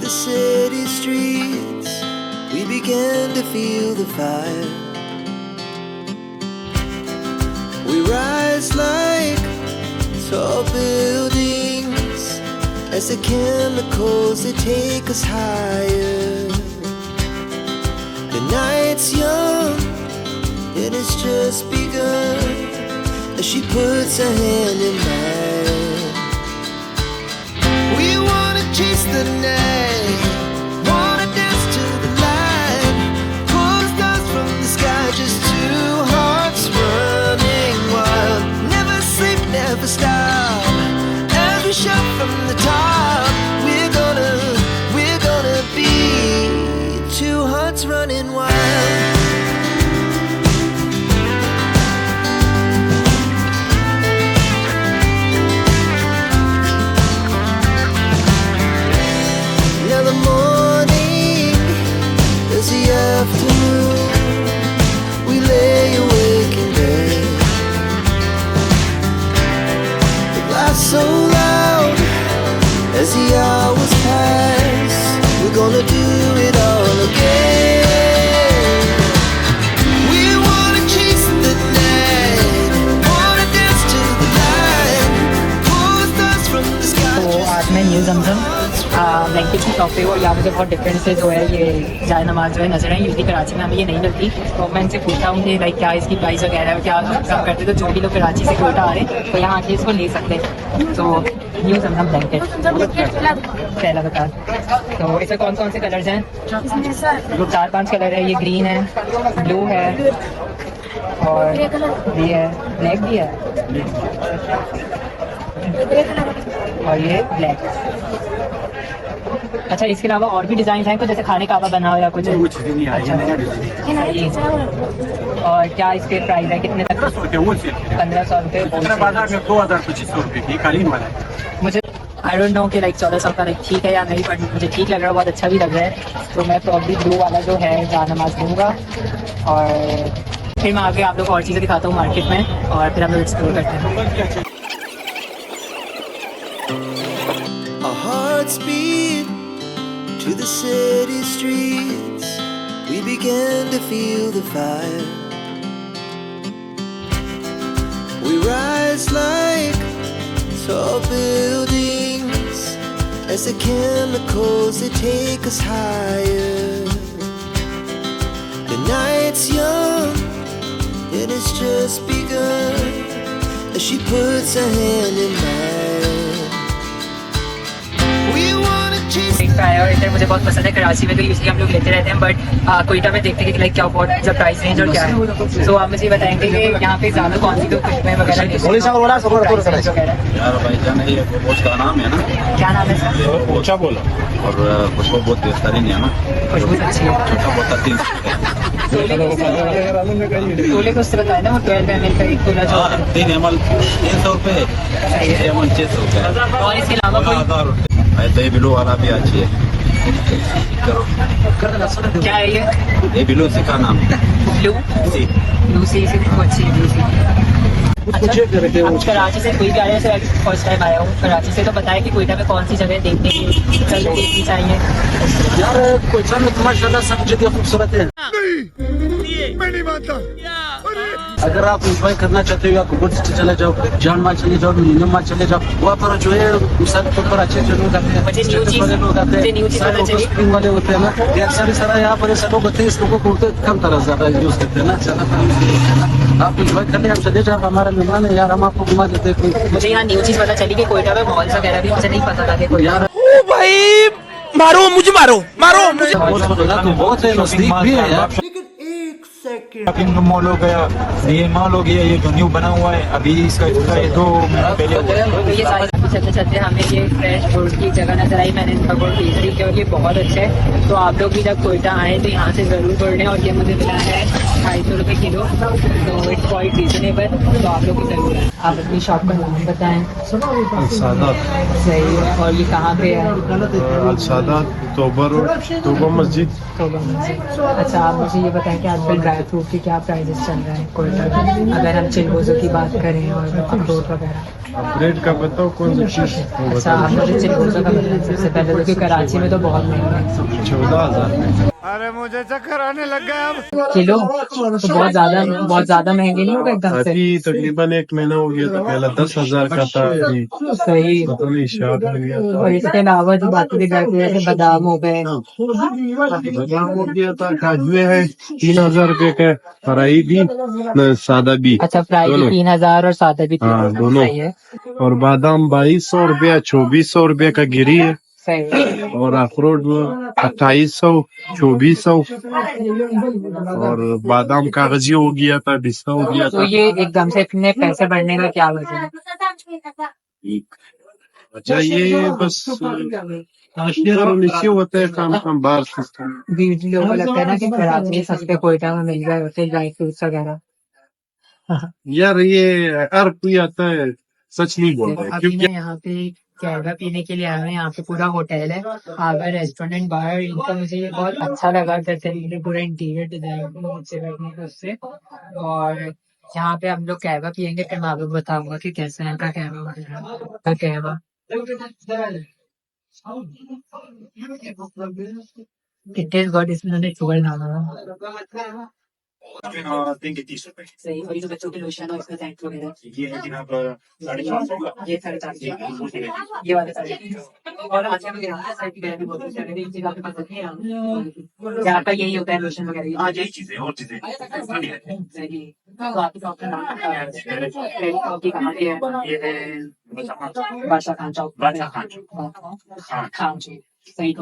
the city streets, we began to feel the fire. We rise like tall buildings as the chemicals they take us higher. The night's young and it's just begun as she puts her hand in mine. We wanna chase the night, wanna dance to the light, pull the stars from the sky, just two hearts running wild. Never sleep, never stop, as we shout from the top. We're gonna be two hearts running wild. Now the morning is the afternoon, we lay awake in bed. The laughs so loud as the hours pass, we're gonna do it all again. We wanna chase the night, wanna dance to the light, pull the stars from the sky. तो आज मैं new जमजम blanket की shop पे हो। यहाँ मुझे बहुत different से जो है ये जाए नमाज जो है नजर है। यूजली कराची में हमें ये नहीं मिलती, तो मैं इनसे पूछा हूँ कि लाइक क्या इसकी प्राइस वगैरह है, क्या काम करते, तो जो भी लोग कराची से कोयटा आ रहे हैं तो यहाँ आके इसको ले सकते हैं। तो न्यू जमजम ब्लैंकेट पहला बता। तो इसमें कौन कौन से कलर्स हैं? 4-5 कलर है। ये ग्रीन है, ब्लू है और ये है, ब्लैक भी है और ये ब्लैक। अच्छा, इसके अलावा और भी डिजाइन हैं कुछ, जैसे खाने का बना हो या कुछ? अच्छा, और क्या इसके प्राइस है, कितने तक? 1500 रुपये। 2000-2500 रुपये की कालीन वाला है। मुझे आई डोंट नो कि लाइक 1400 का लाइक ठीक है या नहीं, बट मुझे ठीक लग रहा है, बहुत अच्छा भी लग रहा है। तो मैं प्रॉब्ली ब्लू वाला जो है जानमाज लूँगा और फिर मैं आगे आप लोग को और चीज़ें दिखाता हूँ मार्केट में और फिर हम लोग एक्सप्लोर करते हैं। Our hearts beat to the city streets, we began to feel the fire. We rise like tall buildings as the chemicals they take us higher. The night's young and it's just begun as she puts her hand in mine. और इधर मुझे बहुत पसंद है। कराची में तो usually हम लोग लेते रहते हैं, बट कोयटा में देखते हैं कि लाइक क्या बहुत सा प्राइस रेंज और क्या है। तो आप मुझे बताएंगे कि यहाँ पे ज़्यादा कौन सी तो खुशबुएं वगैरह यार भाईजान ये उसका नाम है ना, क्या नाम है सर? ऊंचा बोलो। और खुशबू बहुत बेहतरीन है ना, खुशबू अच्छी है। छोटा बहुत 3 तोले को उससे बताया ना, वो 12 ml का एक तोला जो 3 ml 300 रुपये, 6 ml 600 रुपये। और इसके अलावा कोई 1000 रुपये। तो ये ब्लू वाला भी अच्छी है। क्या है ये ब्लू सी का नाम है। ब्लू सी तो अच्छी है। ब्लू सी कराची से कोई भी आया है, फर्स्ट टाइम आया हूँ कराची से, तो बताया कि कोयटा में कौन सी जगह देखने की चाहिए? यार कोयटा में माशाल्लाह सब जगह खूबसूरत है। मैं नहीं मानता। अगर आप इंजॉय करना चाहते हो या कुबड़ से चले जाओ, जान मार चले जाओ, मीनम मार चले जाओ, वहाँ पर जो है मिसाल के ऊपर अच्छे लोग आते हैं, लोग आते हैं वाले होते हैं ना। ढेर सारी सारा यहाँ पर ऐसे लोग होते हैं, इस लोगों को कम तरह ज्यादा यूज करते हैं ना, ज्यादा। आप इंजॉय करने आप चले जाओ, हमारा मेहमान है यार, हम आपको घुमा देते हैं। मुझे यहाँ न्यू चीज पता चली कि कोयटा में मॉल्स वगैरह भी मुझे नहीं पता था कि यार भाई मारो मुझे, मारो मुझे। बहुत है, नजदीक भी है यार। शॉपिंग मॉल हो गया, ये मॉल हो गया, ये जो न्यू बना हुआ है अभी इसका ये 2 महीना पहले हुआ है। ये सारे चलते चलते हमें ये फ्रेश गुड़ की जगह नजर आई। मैंने इनका गुड़ केसरी किया और ये बहुत अच्छा है। तो आप लोग भी जब कोयटा आए तो यहाँ से ज़रूर गुड़ लें। और ये मुझे मिला है 250 रुपये किलो, तो इट्स क्वाइट रीजनेबल। तो आप लोग भी ज़रूर आए। आप अपनी शॉप का नाम बताएँ। सही है। और ये कहाँ पे है? तोबा मस्जिद। अच्छा, आप मुझे ये बताएं कि आजकल ड्राई ड्राई फ्रूट की क्या प्राइसेस चल रहे हैं कोयटा में, अगर हम चिलगोज़ों की बात करें और अखरोट वगैरह। ब्रेड का बताओ कौन सी चीज अच्छा, आप मुझे चिलगोज़ों का बताएं सबसे पहले, क्योंकि कराची में तो बहुत महंगा है। 14,000 अरे मुझे चक्कर आने लग गया अब। किलो तो बहुत ज्यादा महंगे नहीं होगा एकदम से? अभी तकरीबन 1 महीना हो गया था, पहला 10,000 का था, अभी सही। पता नहीं शायद हो गया था। और इसके अलावा जो बाकी भी घर पे जैसे बादाम हो गए, बादाम हो गया था, काजू है 3,000 रुपए का, फ्राई भी न सादा भी। अच्छा फ्राई भी दोनों। 3,000 और सादा भी 3,000। हाँ दोनों। सही है, और बादाम 2,200 रुपया, 2,400 रुपये का गिरी है। सही है। और अखरोट 2,800, 2,400। और बादाम कागजी हो गया था, 200 हो गया तो था। ये एकदम से इतने पैसे बढ़ने का क्या वजह है? अच्छा ये बस नीचे होता है काम काम बाहर सिस्टम। बीच लोगों को लगता है ना कि कराची में सस्ते कोयटा में मिल गए होते ड्राई फ्रूट्स वगैरह। यार ये हर कोई आता है, सच नहीं बोल रहा है, अभी क्योंकि मैं यहाँ पे कहवा पीने के लिए आया हूँ। यहाँ पे पूरा होटल है, आगे रेस्टोरेंट बाहर, इनका मुझे ये बहुत अच्छा लगा जैसे इन्होंने पूरा इंटीरियर डिजाइन नीचे बैठने को उससे। और यहाँ पे हम लोग कहवा पियेंगे, फिर मैं आपको बताऊंगा कि कैसे है इनका कहवा वगैरह। कहवा इट इज गुड, इसमें उन्होंने शुगर डाला है। देंगे 30 रुपए। सही। और ये जो बच्चों के लोशन और इसमें सेंट वगैरह, ये है जनाब 450 का। ये 450, ये वाले 450। और आजकल में यहाँ सेंट वगैरह भी बहुत अच्छे हैं, इन चीज़ों के पास नहीं है यहाँ पर यही होता है लोशन वगैरह। आज यही चीजें और चीजें बढ़िया है। सही। तो आपकी शॉप का नाम क्या है? मेरी शॉप की कहाँ पे है? ये है बादशाह खान चौक। बादशाह खान चौक। खान चौक। सही।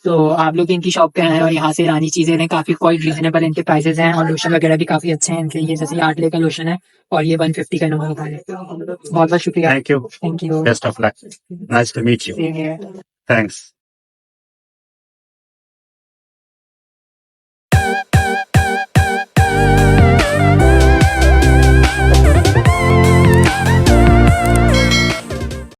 तो आप लोग इनकी शॉप पे हैं और यहाँ से रानी चीजें हैं, काफी क्वाइट रीजनेबल इनके प्राइसेस हैं, और लोशन वगैरह भी काफी अच्छे हैं इनके। ये जैसे 8 का लोशन है और ये 150 का नंबर होता है। बहुत बहुत शुक्रिया। Thank you. Thank you. Best of luck. Nice to meet you. Thanks.